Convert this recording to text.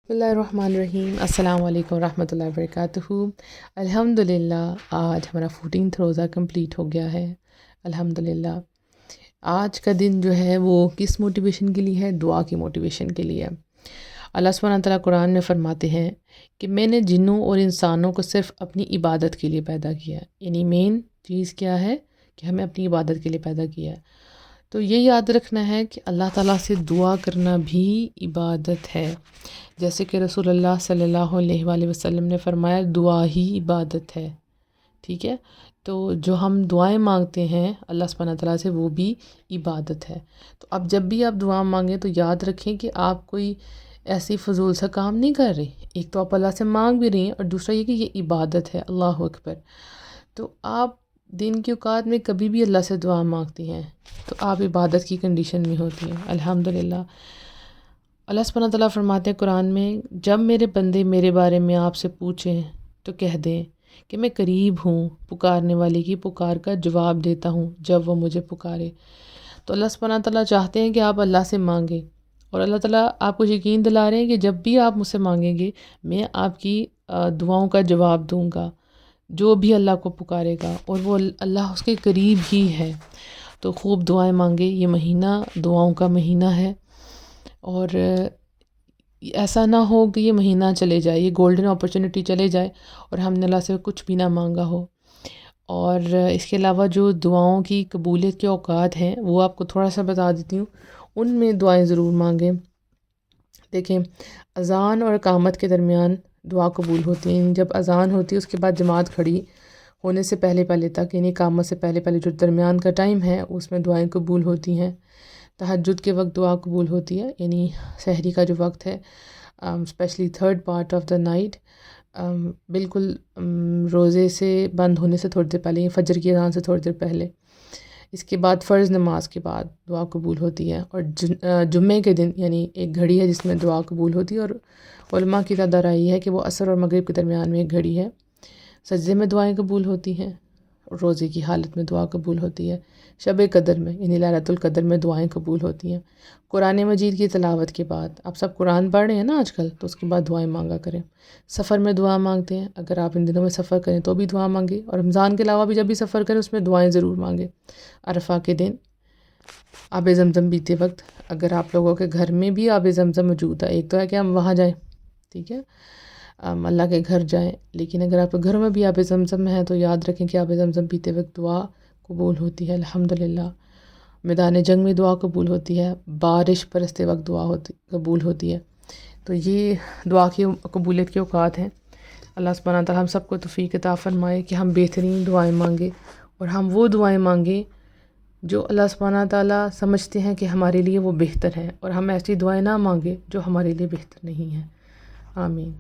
بسم اللہ الرحمن الرحیم، السلام علیکم ورحمۃ اللہ وبرکاتہ۔ الحمدللہ آج ہمارا 14 روزہ کمپلیٹ ہو گیا ہے۔ الحمدللہ آج کا دن جو ہے وہ کس موٹیویشن کے لیے ہے؟ دعا کی موٹیویشن کے لیے۔ اللہ سبحانہ تعالیٰ قرآن میں فرماتے ہیں کہ میں نے جنوں اور انسانوں کو صرف اپنی عبادت کے لیے پیدا کیا ہے۔ یعنی مین چیز کیا ہے کہ ہمیں اپنی عبادت کے لیے پیدا کیا ہے۔ تو یہ یاد رکھنا ہے کہ اللہ تعالیٰ سے دعا کرنا بھی عبادت ہے، جیسے کہ رسول اللہ صلی اللہ علیہ وآلہ وسلم نے فرمایا دعا ہی عبادت ہے۔ ٹھیک ہے، تو جو ہم دعائیں مانگتے ہیں اللہ سبحانہ تعالیٰ سے وہ بھی عبادت ہے۔ تو اب جب بھی آپ دعا مانگیں تو یاد رکھیں کہ آپ کوئی ایسی فضول سا کام نہیں کر رہے۔ ایک تو آپ اللہ سے مانگ بھی رہی ہیں اور دوسرا یہ کہ یہ عبادت ہے۔ اللہ اکبر۔ تو آپ دن کے اوقات میں کبھی بھی اللہ سے دعا مانگتی ہیں تو آپ عبادت کی کنڈیشن میں ہوتی ہیں۔ الحمدللہ اللہ سبحانہ تعالیٰ فرماتے ہیں قرآن میں، جب میرے بندے میرے بارے میں آپ سے پوچھیں تو کہہ دیں کہ میں قریب ہوں، پکارنے والے کی پکار کا جواب دیتا ہوں جب وہ مجھے پکارے۔ تو اللہ سبحانہ تعالیٰ چاہتے ہیں کہ آپ اللہ سے مانگیں، اور اللہ تعالیٰ آپ کو یقین دلا رہے ہیں کہ جب بھی آپ مجھ سے مانگیں گے میں آپ کی دعاؤں کا جواب دوں گا، جو بھی اللہ کو پکارے گا، اور وہ اللہ اس کے قریب ہی ہے۔ تو خوب دعائیں مانگے، یہ مہینہ دعاؤں کا مہینہ ہے، اور ایسا نہ ہو کہ یہ مہینہ چلے جائے، یہ گولڈن اپرچونٹی چلے جائے اور ہم نے اللہ سے کچھ بھی نہ مانگا ہو۔ اور اس کے علاوہ جو دعاؤں کی قبولیت کے اوقات ہیں وہ آپ کو تھوڑا سا بتا دیتی ہوں، ان میں دعائیں ضرور مانگیں۔ دیکھیں، اذان اور اقامت کے درمیان دعا قبول ہوتی ہیں۔ جب اذان ہوتی ہے اس کے بعد جماعت کھڑی ہونے سے پہلے تک، یعنی اقامت سے پہلے جو درمیان کا ٹائم ہے اس میں دعائیں قبول ہوتی ہیں۔ تہجد کے وقت دعا قبول ہوتی ہے، یعنی سحری کا جو وقت ہے، especially third part of the night, بالکل روزے سے بند ہونے سے تھوڑی دیر پہلے، فجر کی اذان سے تھوڑی دیر پہلے۔ اس کے بعد فرض نماز کے بعد دعا قبول ہوتی ہے، اور جمعے کے دن یعنی ایک گھڑی ہے جس میں دعا قبول ہوتی ہے، اور علماء کی تعداد رائے ہے کہ وہ عصر اور مغرب کے درمیان میں ایک گھڑی ہے۔ سجدے میں دعائیں قبول ہوتی ہیں، اور روزے کی حالت میں دعا قبول ہوتی ہے۔ شب قدر میں یعنی لیلۃ القدر میں دعائیں قبول ہوتی ہیں۔ قرآن مجید کی تلاوت کے بعد، آپ سب قرآن پڑھ رہے ہیں نا آج کل، تو اس کے بعد دعائیں مانگا کریں۔ سفر میں دعا مانگتے ہیں، اگر آپ ان دنوں میں سفر کریں تو بھی دعا مانگیں، اور رمضان کے علاوہ بھی جب بھی سفر کریں اس میں دعائیں ضرور مانگیں۔ عرفہ کے دن آب زمزم پیتے وقت، اگر آپ لوگوں کے گھر میں بھی آب زمزم موجود ہے، ایک تو ہے کہ ہم وہاں جائیں، ٹھیک ہے، اللہ کے گھر جائیں، لیکن اگر آپ کے گھر میں بھی آب زمزم ہے تو یاد رکھیں کہ آب زمزم پیتے وقت دعا قبول ہوتی ہے۔ الحمدللہ میدان جنگ میں دعا قبول ہوتی ہے، بارش برستے وقت دعا قبول ہوتی ہے۔ تو یہ دعا کی قبولیت کے اوقات ہیں۔ اللہ سبحانہ تعالیٰ ہم سب کو توفیق عطا فرمائے کہ ہم بہترین دعائیں مانگیں، اور ہم وہ دعائیں مانگیں جو اللہ سبحانہ تعالیٰ سمجھتے ہیں کہ ہمارے لیے وہ بہتر ہے، اور ہم ایسی دعائیں نہ مانگیں جو ہمارے لیے بہتر نہیں ہیں۔ آمین۔